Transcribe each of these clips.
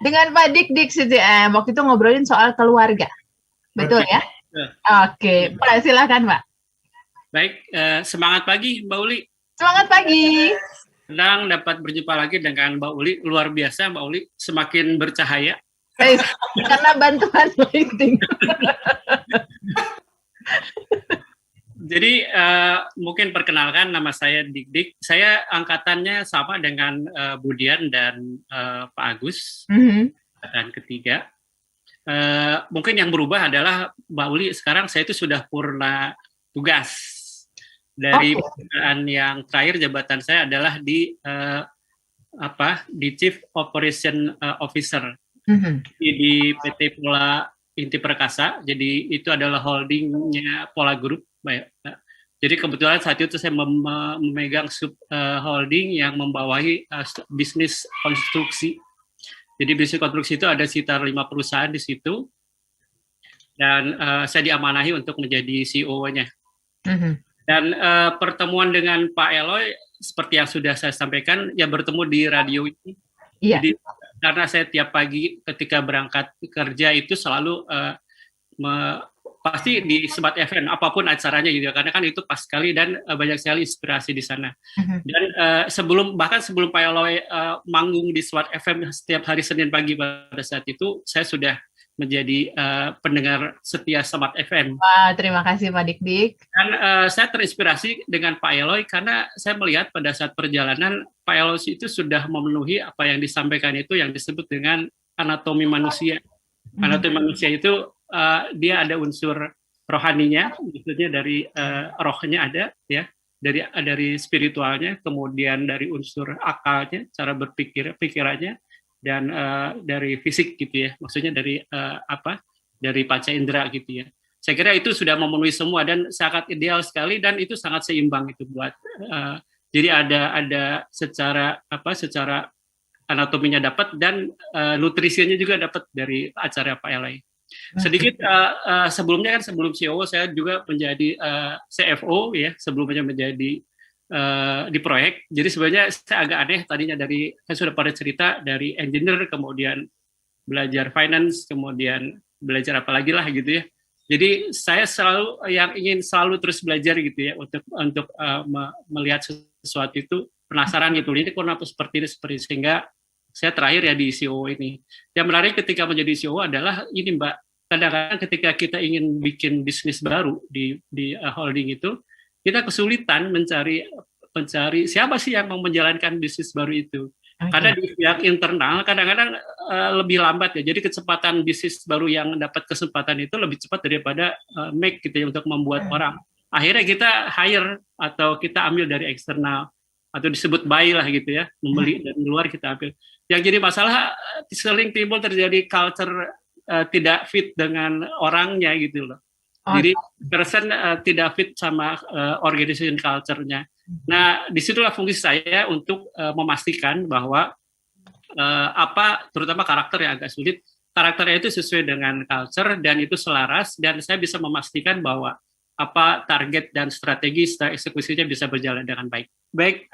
dengan Pak Dik CGM. Waktu itu ngobrolin soal keluarga. Betul ya? Oke, Pak silakan Pak. Baik, semangat pagi Mbak Uli. Semangat pagi. Senang dapat berjumpa lagi dengan Mbak Uli. Luar biasa Mbak Uli, semakin bercahaya. Karena bantuan lighting. Jadi mungkin perkenalkan, nama saya Dik. Saya angkatannya sama dengan Budian dan Pak Agus, angkatan ketiga. Mungkin yang berubah adalah Mbak Uli sekarang saya itu sudah purna tugas. Dari pekerjaan yang terakhir jabatan saya adalah di Chief Operation Officer di PT Pola Inti Perkasa. Jadi itu adalah holdingnya Pola Group. Jadi kebetulan saat itu saya memegang sub holding yang membawahi bisnis konstruksi. Jadi bisnis konstruksi itu ada sekitar 5 perusahaan di situ. Dan saya diamanahi untuk menjadi CEO-nya. Dan pertemuan dengan Pak Eloy seperti yang sudah saya sampaikan, ya bertemu di radio ini. Iya. Jadi karena saya tiap pagi ketika berangkat kerja itu selalu pasti di Smart FM apapun acaranya gitu, karena kan itu pas sekali dan banyak sekali inspirasi di sana. Dan sebelum Pak Eloy manggung di Smart FM setiap hari Senin pagi pada saat itu, saya sudah menjadi pendengar setia Smart FM. Wah, terima kasih Pak Dik. Dan saya terinspirasi dengan Pak Eloy karena saya melihat pada saat perjalanan Pak Eloy itu sudah memenuhi apa yang disampaikan itu yang disebut dengan anatomi manusia. Anatomi manusia itu dia ada unsur rohaninya, maksudnya dari rohnya ada, ya, dari spiritualnya, kemudian dari unsur akalnya, cara pikirannya. Dan dari fisik gitu ya, maksudnya dari dari panca indera gitu ya. Saya kira itu sudah memenuhi semua dan sangat ideal sekali dan itu sangat seimbang itu buat. Jadi ada secara anatominya dapat dan nutrisinya juga dapat dari acara Pak Eloy. Sedikit sebelumnya kan sebelum CEO saya juga menjadi CFO ya, sebelumnya menjadi di proyek. Jadi sebenarnya saya agak aneh tadinya saya sudah pada cerita dari engineer, kemudian belajar finance, kemudian belajar apa lagi lah gitu ya. Jadi saya ingin selalu terus belajar gitu ya untuk melihat sesuatu itu, penasaran gitu. Ini kenapa seperti ini sehingga saya terakhir ya di CEO ini. Yang menarik ketika menjadi CEO adalah ini Mbak, kadang-kadang ketika kita ingin bikin bisnis baru di holding itu, kita kesulitan mencari siapa sih yang mau menjalankan bisnis baru itu. Karena di pihak internal kadang-kadang lebih lambat ya. Jadi kecepatan bisnis baru yang dapat kesempatan itu lebih cepat daripada make gitu ya, untuk membuat orang. Akhirnya kita hire atau kita ambil dari eksternal atau disebut buy lah gitu ya, membeli dari luar kita ambil. Yang jadi masalah sering timbul terjadi culture tidak fit dengan orangnya gitu loh. Jadi person tidak fit sama organization culture-nya. Nah, disitulah fungsi saya untuk memastikan bahwa terutama karakter yang agak sulit, karakternya itu sesuai dengan culture dan itu selaras dan saya bisa memastikan bahwa apa target dan strategi eksekusinya bisa berjalan dengan baik. Baik.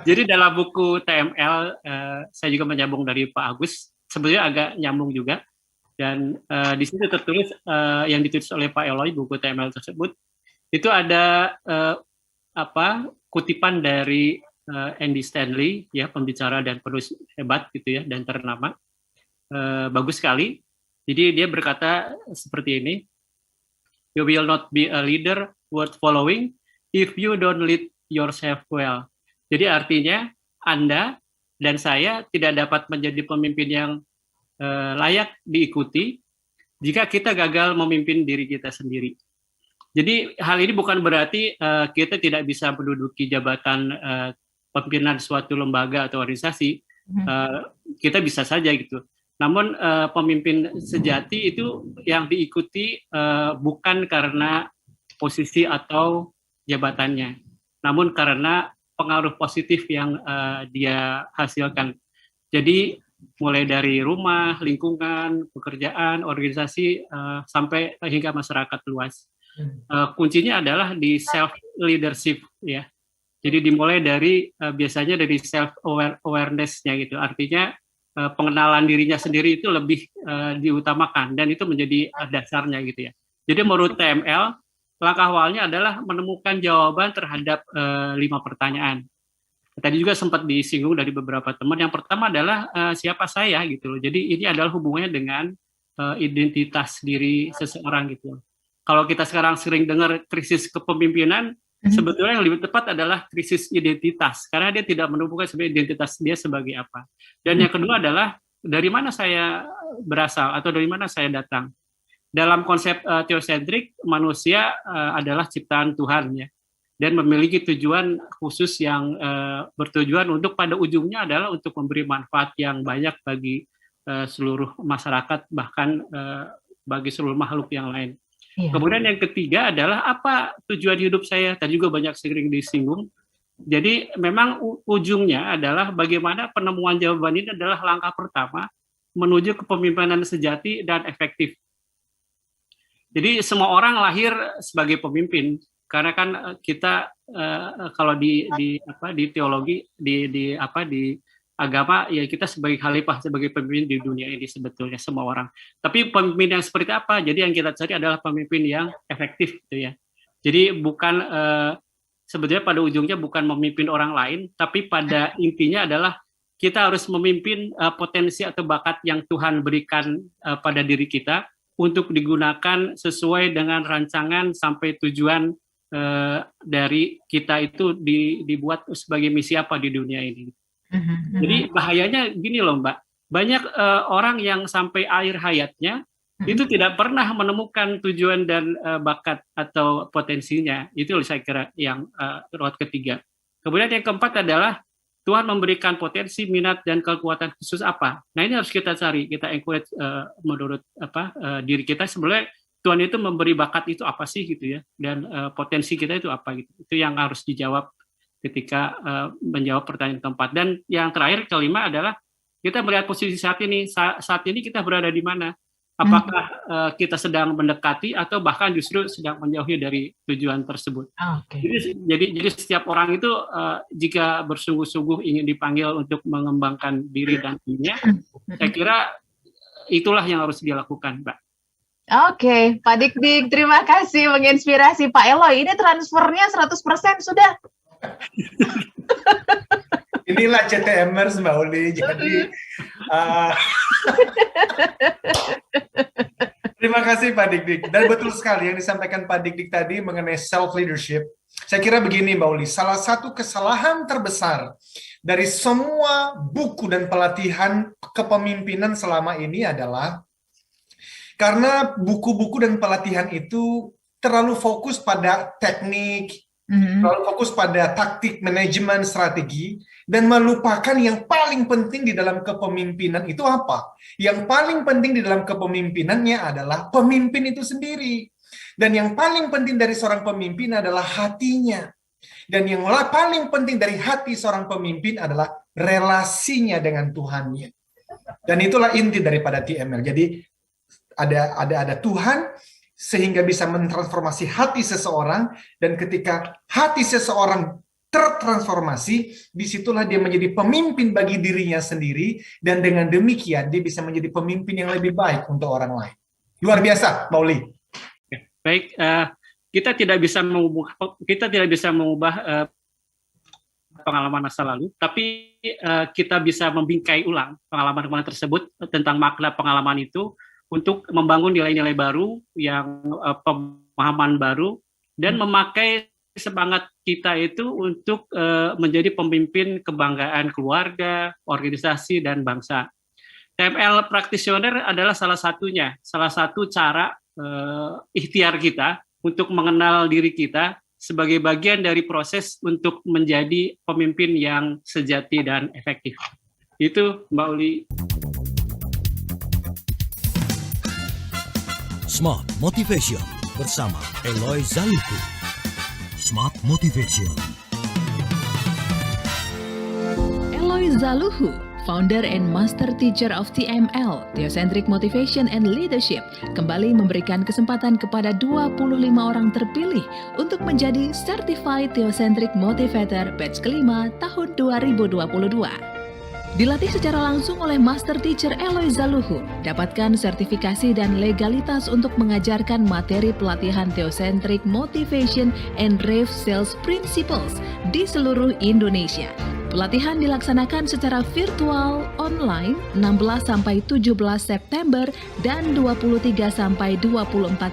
Jadi dalam buku TML saya juga menyambung dari Pak Agus, sebenarnya agak nyambung juga. Dan di situ tertulis yang ditulis oleh Pak Eloy, buku TML tersebut itu ada kutipan dari Andy Stanley ya, pembicara dan penulis hebat gitu ya dan ternama, bagus sekali. Jadi dia berkata seperti ini, you will not be a leader worth following if you don't lead yourself well. Jadi artinya Anda dan saya tidak dapat menjadi pemimpin yang layak diikuti jika kita gagal memimpin diri kita sendiri. Jadi hal ini bukan berarti kita tidak bisa menduduki jabatan pimpinan suatu lembaga atau organisasi. Kita bisa saja gitu. Namun pemimpin sejati itu yang diikuti bukan karena posisi atau jabatannya, namun karena pengaruh positif yang dia hasilkan. Jadi mulai dari rumah, lingkungan, pekerjaan, organisasi, sampai hingga masyarakat luas. Kuncinya adalah di self leadership ya. Jadi dimulai dari biasanya dari self awareness-nya gitu. Artinya pengenalan dirinya sendiri itu lebih diutamakan, dan itu menjadi dasarnya gitu ya. Jadi menurut TML, langkah awalnya adalah menemukan jawaban terhadap 5 pertanyaan. Tadi juga sempat disinggung dari beberapa teman. Yang pertama adalah siapa saya gitu loh. Jadi ini adalah hubungannya dengan identitas diri seseorang gitu. Kalau kita sekarang sering dengar krisis kepemimpinan, sebetulnya yang lebih tepat adalah krisis identitas, karena dia tidak menemukan sebenarnya identitas dia sebagai apa. Dan yang kedua adalah dari mana saya berasal atau dari mana saya datang. Dalam konsep teosentrik, manusia adalah ciptaan Tuhan ya, dan memiliki tujuan khusus yang bertujuan untuk pada ujungnya adalah untuk memberi manfaat yang banyak bagi seluruh masyarakat, bahkan bagi seluruh makhluk yang lain. Iya. Kemudian yang ketiga adalah apa tujuan hidup saya, tadi juga banyak sering disinggung. Jadi memang ujungnya adalah bagaimana penemuan jawaban ini adalah langkah pertama menuju kepemimpinan sejati dan efektif. Jadi semua orang lahir sebagai pemimpin, karena kan kita kalau di teologi di agama ya kita sebagai khalifah, sebagai pemimpin di dunia ini sebetulnya semua orang. Tapi pemimpin yang seperti apa? Jadi yang kita cari adalah pemimpin yang efektif gitu ya. Jadi bukan sebetulnya pada ujungnya bukan memimpin orang lain, tapi pada intinya adalah kita harus memimpin potensi atau bakat yang Tuhan berikan pada diri kita untuk digunakan sesuai dengan rancangan sampai tujuan dari kita itu dibuat sebagai misi apa di dunia ini. Jadi bahayanya gini loh Mbak, banyak orang yang sampai akhir hayatnya itu tidak pernah menemukan tujuan dan bakat atau potensinya. Itu saya kira yang road ketiga. Kemudian yang keempat adalah Tuhan memberikan potensi, minat, dan kekuatan khusus apa. Nah ini harus kita cari, kita encourage menurut diri kita sebenarnya Tuhan itu memberi bakat itu apa sih gitu ya, dan potensi kita itu apa gitu. Itu yang harus dijawab ketika menjawab pertanyaan keempat. Dan yang terakhir, kelima adalah kita melihat posisi saat ini. Saat ini kita berada di mana? Apakah kita sedang mendekati atau bahkan justru sedang menjauhi dari tujuan tersebut? Okay. Jadi setiap orang itu jika bersungguh-sungguh ingin dipanggil untuk mengembangkan diri dan dirinya, saya kira itulah yang harus dilakukan, Mbak. Oke, Pak Dik-Dik, terima kasih menginspirasi Pak Eloy. Ini transfernya 100% sudah. Inilah CTMers Mbak Uli. Jadi terima kasih Pak Dik-Dik. Dan betul sekali yang disampaikan Pak Dik-Dik tadi mengenai self leadership. Saya kira begini Mbak Uli, salah satu kesalahan terbesar dari semua buku dan pelatihan kepemimpinan selama ini adalah karena buku-buku dan pelatihan itu terlalu fokus pada teknik, terlalu fokus pada taktik, manajemen, strategi, dan melupakan yang paling penting di dalam kepemimpinan itu apa? Yang paling penting di dalam kepemimpinannya adalah pemimpin itu sendiri. Dan yang paling penting dari seorang pemimpin adalah hatinya. Dan yang paling penting dari hati seorang pemimpin adalah relasinya dengan Tuhannya. Dan itulah inti daripada TML. Jadi ada Tuhan sehingga bisa mentransformasi hati seseorang, dan ketika hati seseorang tertransformasi, disitulah dia menjadi pemimpin bagi dirinya sendiri, dan dengan demikian dia bisa menjadi pemimpin yang lebih baik untuk orang lain. Luar biasa, Mauli. Baik, kita tidak bisa mengubah pengalaman masa lalu, tapi kita bisa membingkai ulang pengalaman tersebut tentang makna pengalaman itu untuk membangun nilai-nilai baru, yang pemahaman baru, dan memakai semangat kita itu untuk menjadi pemimpin kebanggaan keluarga, organisasi, dan bangsa. TML practitioner adalah salah satu cara ikhtiar kita untuk mengenal diri kita sebagai bagian dari proses untuk menjadi pemimpin yang sejati dan efektif. Itu Mbak Uli. Smart Motivation bersama Eloy Zaluhu. Smart Motivation. Eloy Zaluhu, founder and master teacher of TML, Theocentric Motivation and Leadership, kembali memberikan kesempatan kepada 25 orang terpilih untuk menjadi Certified Theocentric Motivator batch kelima tahun 2022. Dilatih secara langsung oleh Master Teacher Eloy Zaluhu. Dapatkan sertifikasi dan legalitas untuk mengajarkan materi pelatihan Theocentric Motivation and Rave Sales Principles di seluruh Indonesia. Pelatihan dilaksanakan secara virtual online 16-17 September dan 23-24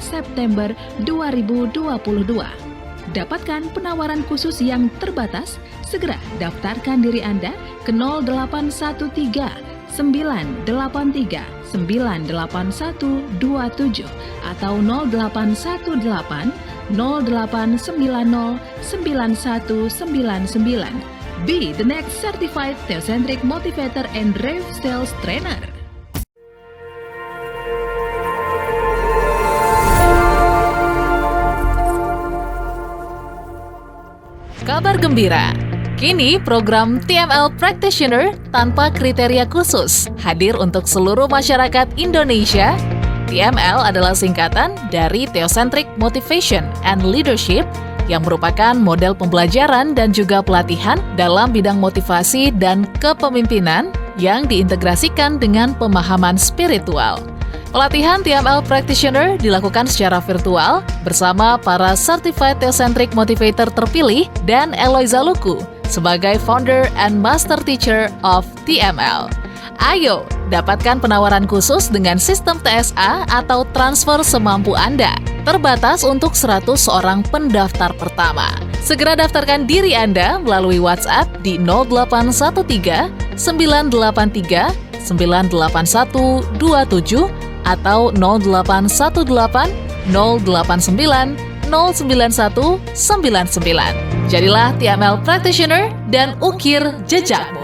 September 2022. Dapatkan penawaran khusus yang terbatas, segera daftarkan diri Anda ke 0813 983 98127 atau 0818 0890 9199. Be the next certified Theocentric Motivator and Rave Sales Trainer. Kabar gembira, kini program TML Practitioner tanpa kriteria khusus hadir untuk seluruh masyarakat Indonesia. TML adalah singkatan dari Theocentric Motivation and Leadership yang merupakan model pembelajaran dan juga pelatihan dalam bidang motivasi dan kepemimpinan yang diintegrasikan dengan pemahaman spiritual. Pelatihan TML Practitioner dilakukan secara virtual bersama para Certified Theocentric Motivator terpilih dan Eloy Zaluhu sebagai Founder and Master Teacher of TML. Ayo, dapatkan penawaran khusus dengan sistem TSA atau transfer semampu Anda. Terbatas untuk 100 orang pendaftar pertama. Segera daftarkan diri Anda melalui WhatsApp di 0813 983 98127 atau 0818 089 09199. Jadilah TML Practitioner dan ukir jejakmu.